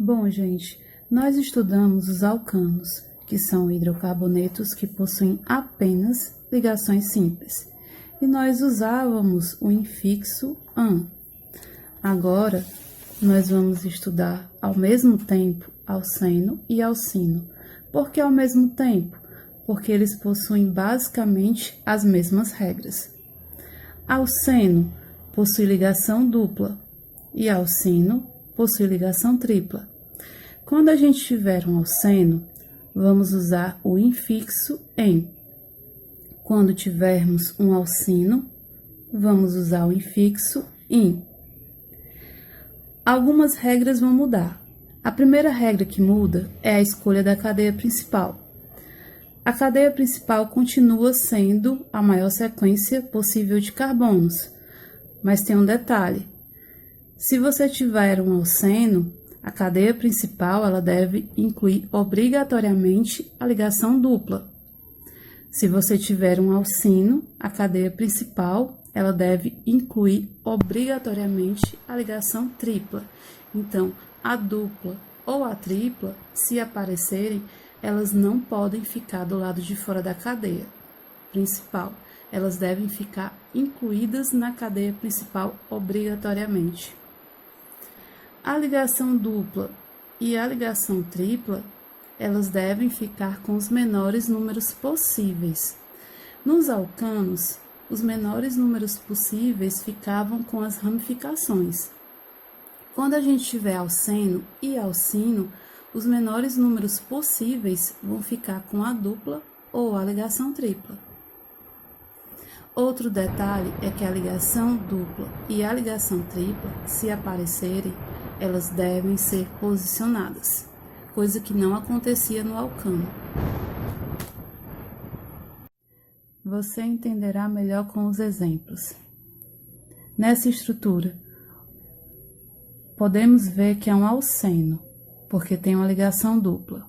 Bom, gente, nós estudamos os alcanos, que são hidrocarbonetos que possuem apenas ligações simples, e nós usávamos o infixo -an. Agora, nós vamos estudar ao mesmo tempo alceno e alcino. Por que ao mesmo tempo? Porque eles possuem basicamente as mesmas regras. Alceno possui ligação dupla e alcino possui ligação tripla. Quando a gente tiver um alceno, vamos usar o infixo -em. Quando tivermos um alcino, vamos usar o infixo -in. Algumas regras vão mudar. A primeira regra que muda é a escolha da cadeia principal. A cadeia principal continua sendo a maior sequência possível de carbonos, mas tem um detalhe. Se você tiver um alceno, a cadeia principal ela deve incluir obrigatoriamente a ligação dupla. Se você tiver um alcino, a cadeia principal ela deve incluir obrigatoriamente a ligação tripla. Então, a dupla ou a tripla, se aparecerem, elas não podem ficar do lado de fora da cadeia principal. Elas devem ficar incluídas na cadeia principal obrigatoriamente. A ligação dupla e a ligação tripla, elas devem ficar com os menores números possíveis. Nos alcanos, os menores números possíveis ficavam com as ramificações. Quando a gente tiver alceno e alcino, os menores números possíveis vão ficar com a dupla ou a ligação tripla. Outro detalhe é que a ligação dupla e a ligação tripla, se aparecerem, elas devem ser posicionadas, coisa que não acontecia no alcano. Você entenderá melhor com os exemplos. Nessa estrutura, podemos ver que é um alceno, porque tem uma ligação dupla.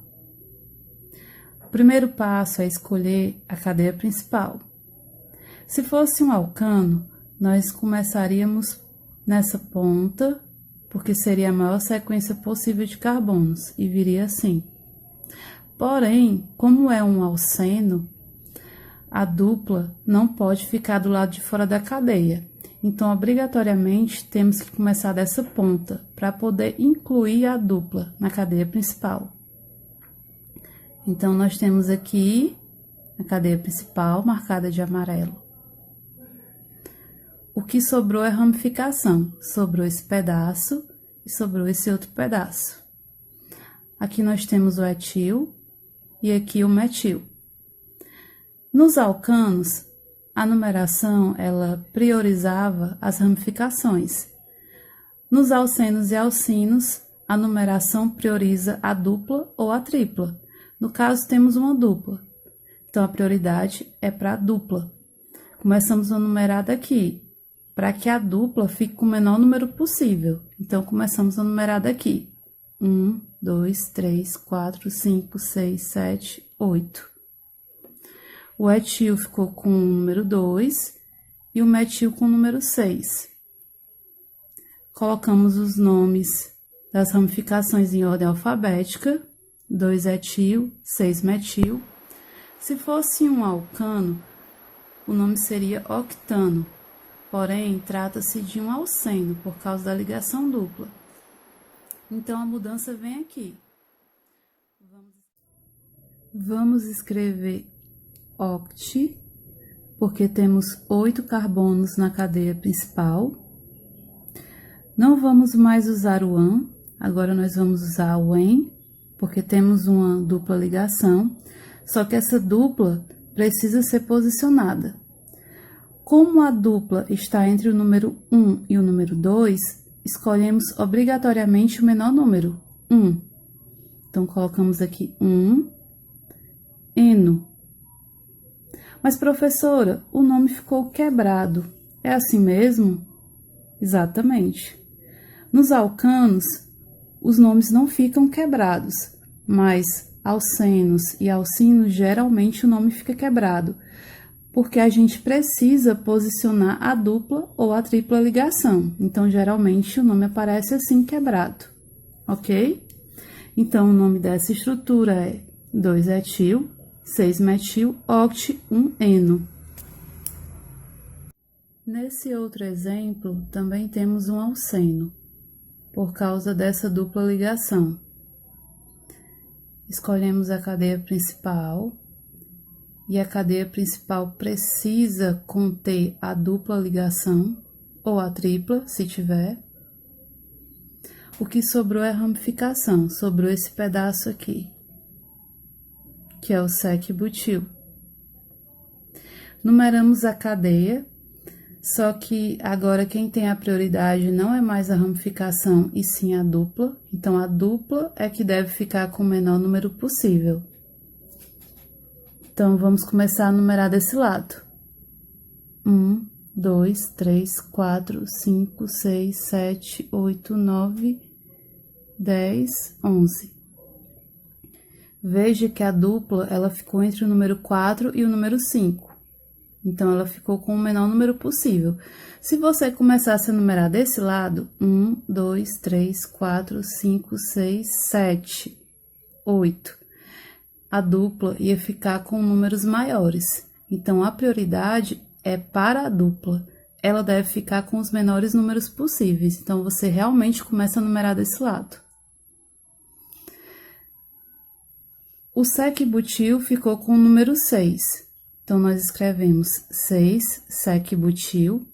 O primeiro passo é escolher a cadeia principal. Se fosse um alcano, nós começaríamos nessa ponta, porque seria a maior sequência possível de carbonos, e viria assim. Porém, como é um alceno, a dupla não pode ficar do lado de fora da cadeia. Então, obrigatoriamente, temos que começar dessa ponta, para poder incluir a dupla na cadeia principal. Então, nós temos aqui a cadeia principal, marcada de amarelo. O que sobrou é ramificação. Sobrou esse pedaço e sobrou esse outro pedaço. Aqui nós temos o etil e aqui o metil. Nos alcanos, a numeração ela priorizava as ramificações. Nos alcenos e alcinos, a numeração prioriza a dupla ou a tripla. No caso, temos uma dupla. Então, a prioridade é para a dupla. Começamos a numerar daqui, para que a dupla fique com o menor número possível. Então, começamos a numerar daqui. 1, 2, 3, 4, 5, 6, 7, 8. O etil ficou com o número 2 e o metil com o número 6. Colocamos os nomes das ramificações em ordem alfabética. 2 etil, 6 metil. Se fosse um alcano, o nome seria octano. Porém, trata-se de um alceno, por causa da ligação dupla. Então, a mudança vem aqui. Vamos escrever oct, porque temos 8 carbonos na cadeia principal. Não vamos mais usar o -an, agora nós vamos usar o -en, porque temos uma dupla ligação, só que essa dupla precisa ser posicionada. Como a dupla está entre o número 1 e o número 2, escolhemos obrigatoriamente o menor número, 1. Então, colocamos aqui 1, eno. Mas, professora, o nome ficou quebrado. É assim mesmo? Exatamente. Nos alcanos, os nomes não ficam quebrados, mas alcenos e alcinos, geralmente o nome fica quebrado, porque a gente precisa posicionar a dupla ou a tripla ligação. Então, geralmente, o nome aparece assim, quebrado, ok? Então, o nome dessa estrutura é 2-etil, 6-metil, oct, 1-eno. Nesse outro exemplo, também temos um alceno, por causa dessa dupla ligação. Escolhemos a cadeia principal, e a cadeia principal precisa conter a dupla ligação, ou a tripla, se tiver. O que sobrou é a ramificação, sobrou esse pedaço aqui, que é o sec-butil. Numeramos a cadeia, só que agora quem tem a prioridade não é mais a ramificação, e sim a dupla. Então, a dupla é que deve ficar com o menor número possível. Então, vamos começar a numerar desse lado. 1, 2, 3, 4, 5, 6, 7, 8, 9, 10, 11. Veja que a dupla, ela ficou entre o número 4 e o número 5. Então, ela ficou com o menor número possível. Se você começasse a numerar desse lado, 1, 2, 3, 4, 5, 6, 7, 8. A dupla ia ficar com números maiores. Então, a prioridade é para a dupla. Ela deve ficar com os menores números possíveis. Então, você realmente começa a numerar desse lado. O sec-butil ficou com o número 6. Então, nós escrevemos 6, sec-butil.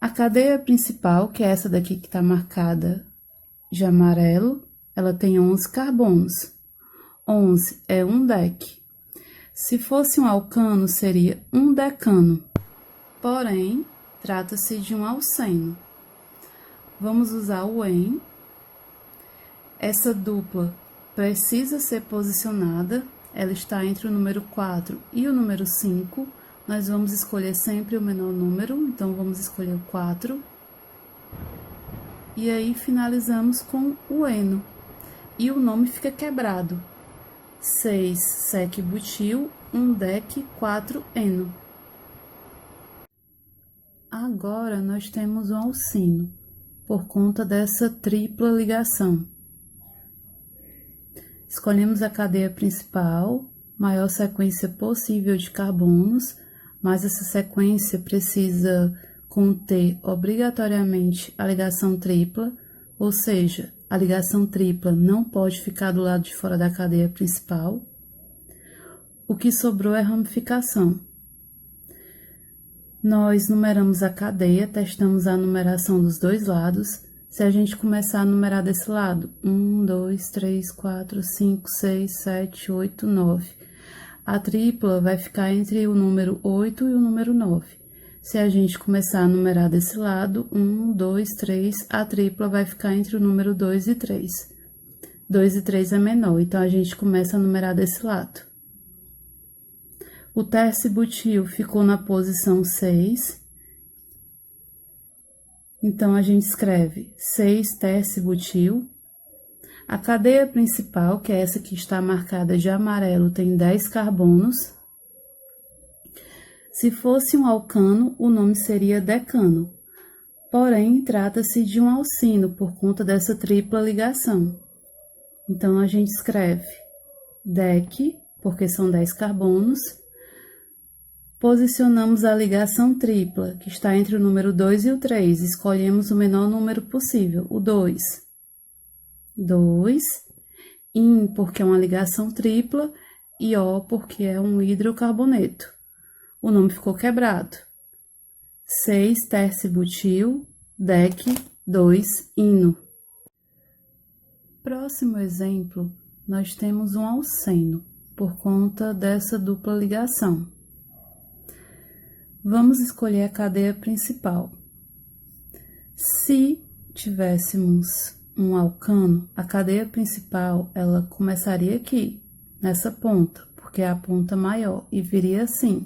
A cadeia principal, que é essa daqui que está marcada de amarelo, ela tem 11 carbonos. 11 é um dec. Se fosse um alcano, seria um decano. Porém, trata-se de um alceno. Vamos usar o en. Essa dupla precisa ser posicionada. Ela está entre o número 4 e o número 5. Nós vamos escolher sempre o menor número, então vamos escolher o 4. E aí, finalizamos com o eno. E o nome fica quebrado. 6 sec-butil, 1 dec, 4 eno. Agora, nós temos um alceno, por conta dessa tripla ligação. Escolhemos a cadeia principal, maior sequência possível de carbonos, mas essa sequência precisa conter obrigatoriamente a ligação tripla, ou seja, a ligação tripla não pode ficar do lado de fora da cadeia principal. O que sobrou é ramificação. Nós numeramos a cadeia, testamos a numeração dos dois lados. Se a gente começar a numerar desse lado, 1, 2, 3, 4, 5, 6, 7, 8, 9. A tripla vai ficar entre o número 8 e o número 9. Se a gente começar a numerar desse lado, 1, 2, 3, a tripla vai ficar entre o número 2 e 3. 2 e 3 é menor, então a gente começa a numerar desse lado. O terce-butil ficou na posição 6. Então, a gente escreve 6 terce-butil. A cadeia principal, que é essa que está marcada de amarelo, tem 10 carbonos. Se fosse um alcano, o nome seria decano. Porém, trata-se de um alcino, por conta dessa tripla ligação. Então, a gente escreve dec, porque são 10 carbonos. Posicionamos a ligação tripla, que está entre o número 2 e o 3. Escolhemos o menor número possível, o 2. 2. In, porque é uma ligação tripla, e O, porque é um hidrocarboneto. O nome ficou quebrado. 6 terce-butil, dec, 2 ino. Próximo exemplo, nós temos um alceno, por conta dessa dupla ligação. Vamos escolher a cadeia principal. Se tivéssemos um alcano, a cadeia principal, ela começaria aqui, nessa ponta, porque é a ponta maior, e viria assim.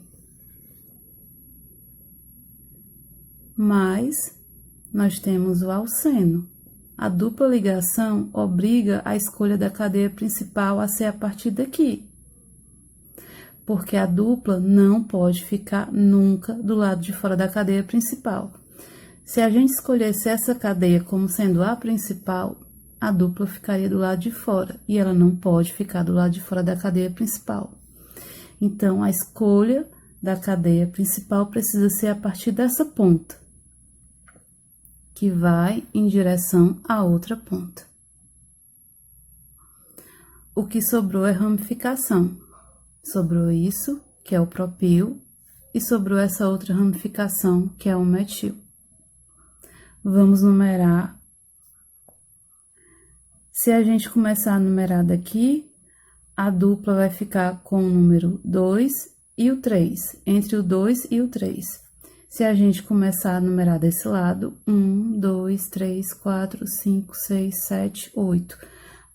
Mas, nós temos o alceno. A dupla ligação obriga a escolha da cadeia principal a ser a partir daqui. Porque a dupla não pode ficar nunca do lado de fora da cadeia principal. Se a gente escolhesse essa cadeia como sendo a principal, a dupla ficaria do lado de fora, e ela não pode ficar do lado de fora da cadeia principal. Então, a escolha da cadeia principal precisa ser a partir dessa ponta, que vai em direção à outra ponta. O que sobrou é ramificação. Sobrou isso, que é o propil, e sobrou essa outra ramificação, que é o metil. Vamos numerar. Se a gente começar a numerar daqui, a dupla vai ficar com o número 2 e o 3, entre o 2 e o 3. Se a gente começar a numerar desse lado, 1, 2, 3, 4, 5, 6, 7, 8.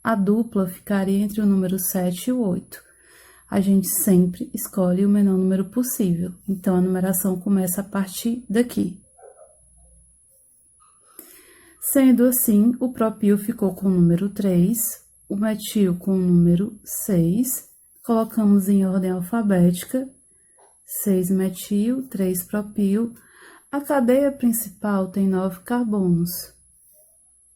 A dupla ficaria entre o número 7 e o 8. A gente sempre escolhe o menor número possível, então a numeração começa a partir daqui. Sendo assim, o propil ficou com o número 3, o metil com o número 6, colocamos em ordem alfabética, 6 metil, 3 propil. A cadeia principal tem 9 carbonos.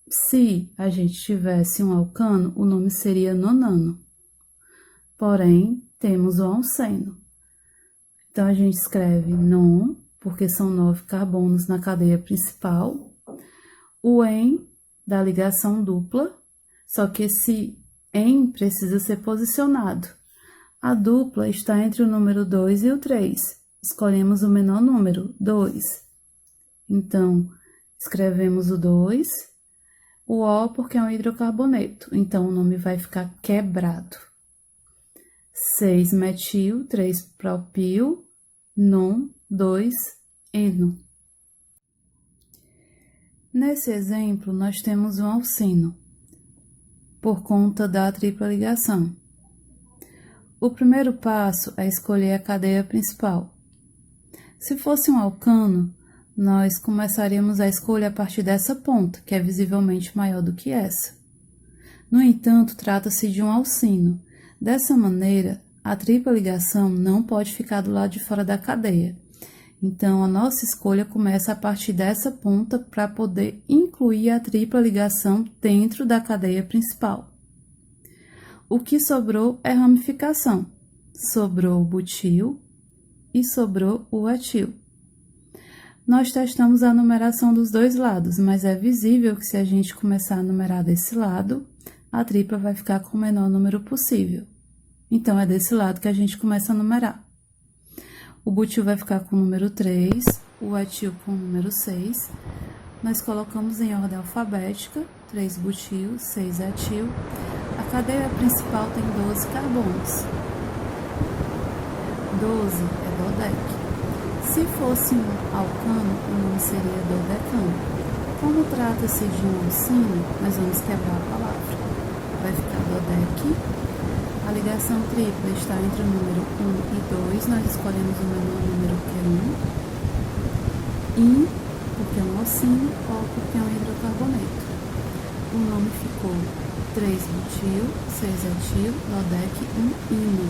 Se a gente tivesse um alcano, o nome seria nonano. Porém, temos o alceno. Então, a gente escreve non, porque são 9 carbonos na cadeia principal. O en, da ligação dupla, só que esse en precisa ser posicionado. A dupla está entre o número 2 e o 3. Escolhemos o menor número, 2. Então, escrevemos o 2, o O porque é um hidrocarboneto, então o nome vai ficar quebrado. 6 metil, 3 propil, non, 2 eno. Nesse exemplo, nós temos um alceno, por conta da tripla ligação. O primeiro passo é escolher a cadeia principal. Se fosse um alcano, nós começaríamos a escolha a partir dessa ponta, que é visivelmente maior do que essa. No entanto, trata-se de um alceno. Dessa maneira, a tripla ligação não pode ficar do lado de fora da cadeia. Então, a nossa escolha começa a partir dessa ponta para poder incluir a tripla ligação dentro da cadeia principal. O que sobrou é ramificação. Sobrou o butil e sobrou o etil. Nós testamos a numeração dos dois lados, mas é visível que se a gente começar a numerar desse lado, a tripla vai ficar com o menor número possível. Então, é desse lado que a gente começa a numerar. O butil vai ficar com o número 3, o etil com o número 6. Nós colocamos em ordem alfabética, 3 butil, 6 etil. A cadeia principal tem 12 carbonos. 12 é dodeque. Se fosse um alcano, o nome seria dodecano. Como trata-se de um alceno, nós vamos quebrar a palavra. Vai ficar dodeque. A ligação tripla está entre o número 1 e 2, nós escolhemos o menor número que é 1. In, porque é um alceno, ou porque é um hidrocarboneto. O nome ficou 3 butil, 6 etil, dodeque, 1 ino.